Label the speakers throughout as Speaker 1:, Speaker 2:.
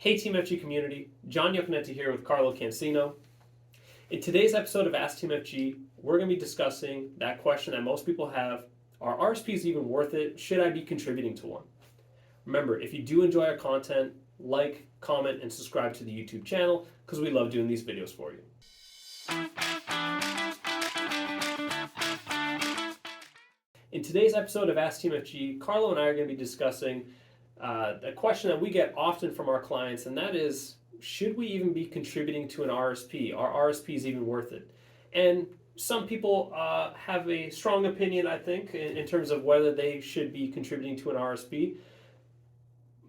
Speaker 1: Hey TMFG community, John Iaconetti here with Carlo Cansino. In today's episode of Ask TMFG, we're going to be discussing that question that most people have: are RSPs even worth it? Should I be contributing to one? Remember, if you do enjoy our content, like, comment, and subscribe to the YouTube channel because we love doing these videos for you. In today's episode of Ask TMFG, Carlo and I are going to be discussing a question that we get often from our clients, and that is, should we even be contributing to an RSP? Are RSPs even worth it? And some people have a strong opinion, I think, in terms of whether they should be contributing to an RSP.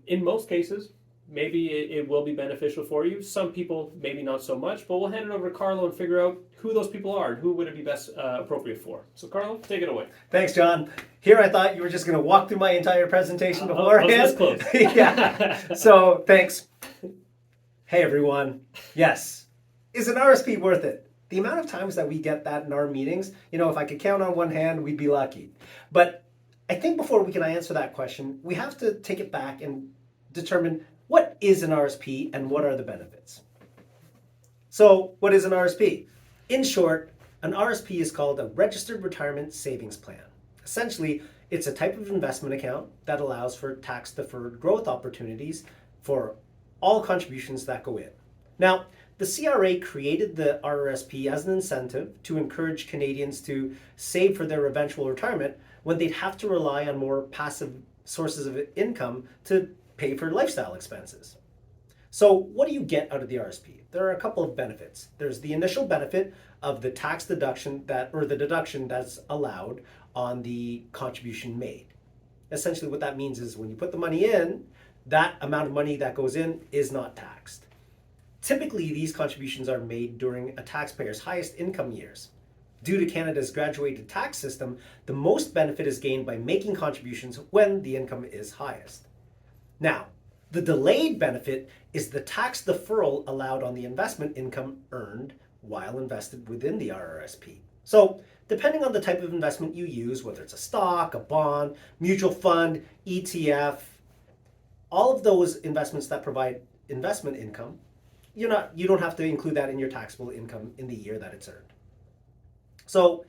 Speaker 1: In most cases, maybe it will be beneficial for you. Some people, maybe not so much, but we'll hand it over to Carlo and figure out who those people are and who would it be best appropriate for. So Carlo, take it away.
Speaker 2: Thanks, John. Here I thought you were just going to walk through my entire presentation beforehand.
Speaker 1: That's close.
Speaker 2: Yeah. So thanks. Hey, everyone. Yes. Is an RSP worth it? The amount of times that we get that in our meetings, if I could count on one hand, we'd be lucky. But I think before we can answer that question, we have to take it back and determine what is an RSP and what are the benefits. So what is an RSP? In short, an RSP is called a Registered Retirement Savings Plan. Essentially, it's a type of investment account that allows for tax-deferred growth opportunities for all contributions that go in. Now, the CRA created the RRSP as an incentive to encourage Canadians to save for their eventual retirement when they'd have to rely on more passive sources of income to pay for lifestyle expenses. So what do you get out of the RSP? There are a couple of benefits. There's the initial benefit of the tax deduction the deduction that's allowed on the contribution made. Essentially what that means is when you put the money in, that amount of money that goes in is not taxed. Typically, these contributions are made during a taxpayer's highest income years. Due to Canada's graduated tax system, the most benefit is gained by making contributions when the income is highest. Now, the delayed benefit is the tax deferral allowed on the investment income earned while invested within the RRSP. So, depending on the type of investment you use, whether it's a stock, a bond, mutual fund, ETF, all of those investments that provide investment income, you don't have to include that in your taxable income in the year that it's earned. So,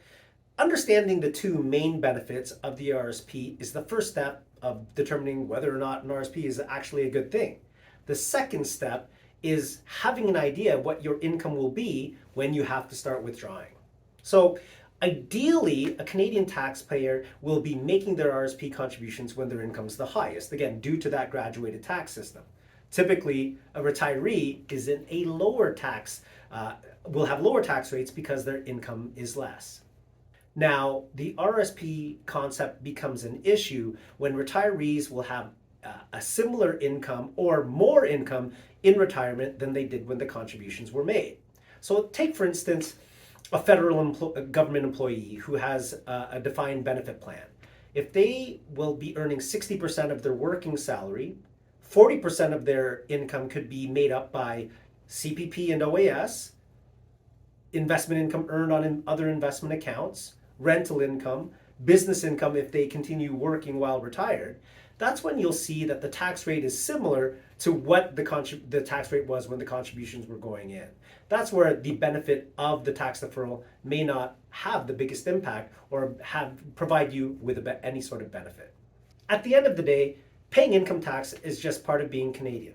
Speaker 2: understanding the two main benefits of the RSP is the first step of determining whether or not an RSP is actually a good thing. The second step is having an idea of what your income will be when you have to start withdrawing. So ideally, a Canadian taxpayer will be making their RSP contributions when their income is the highest, again, due to that graduated tax system. Typically, a retiree is in a lower tax, will have lower tax rates because their income is less. Now, the RSP concept becomes an issue when retirees will have a similar income or more income in retirement than they did when the contributions were made. So take, for instance, a federal government employee who has a defined benefit plan. If they will be earning 60% of their working salary, 40% of their income could be made up by CPP and OAS, investment income earned on other investment accounts, rental income, business income if they continue working while retired. That's when you'll see that the tax rate is similar to what the tax rate was when the contributions were going in. That's where the benefit of the tax deferral may not have the biggest impact or provide you with any sort of benefit. At the end of the day, paying income tax is just part of being Canadian.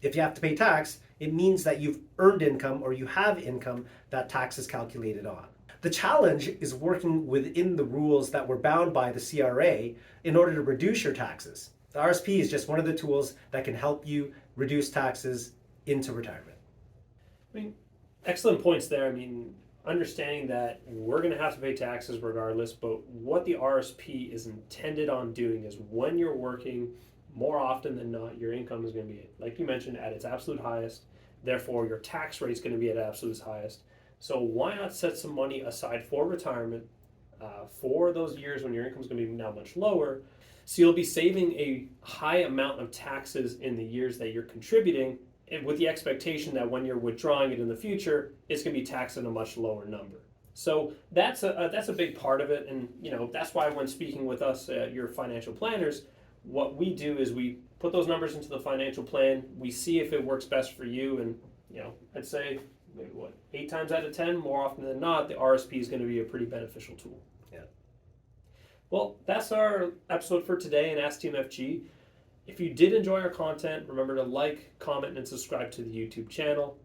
Speaker 2: If you have to pay tax, it means that you've earned income or you have income that tax is calculated on. The challenge is working within the rules that were bound by the CRA in order to reduce your taxes. The RSP is just one of the tools that can help you reduce taxes into retirement.
Speaker 1: Excellent points there. Understanding that we're going to have to pay taxes regardless, but what the RSP is intended on doing is when you're working, more often than not, your income is going to be, like you mentioned, at its absolute highest. Therefore, your tax rate is going to be at absolute highest. So why not set some money aside for retirement for those years when your income is going to be now much lower? So you'll be saving a high amount of taxes in the years that you're contributing, and with the expectation that when you're withdrawing it in the future, it's going to be taxed at a much lower number. So that's a big part of it, and that's why when speaking with us, your financial planners, what we do is we put those numbers into the financial plan. We see if it works best for you, and I'd say maybe 8 times out of 10, more often than not, the RSP is going to be a pretty beneficial tool.
Speaker 2: Yeah.
Speaker 1: Well, that's our episode for today in Ask TMFG. If you did enjoy our content, remember to like, comment, and subscribe to the YouTube channel.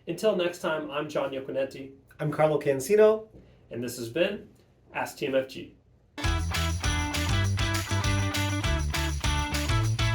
Speaker 1: Until next time, I'm Iaconetti.
Speaker 2: I'm Carlo Cansino.
Speaker 1: And this has been Ask TMFG.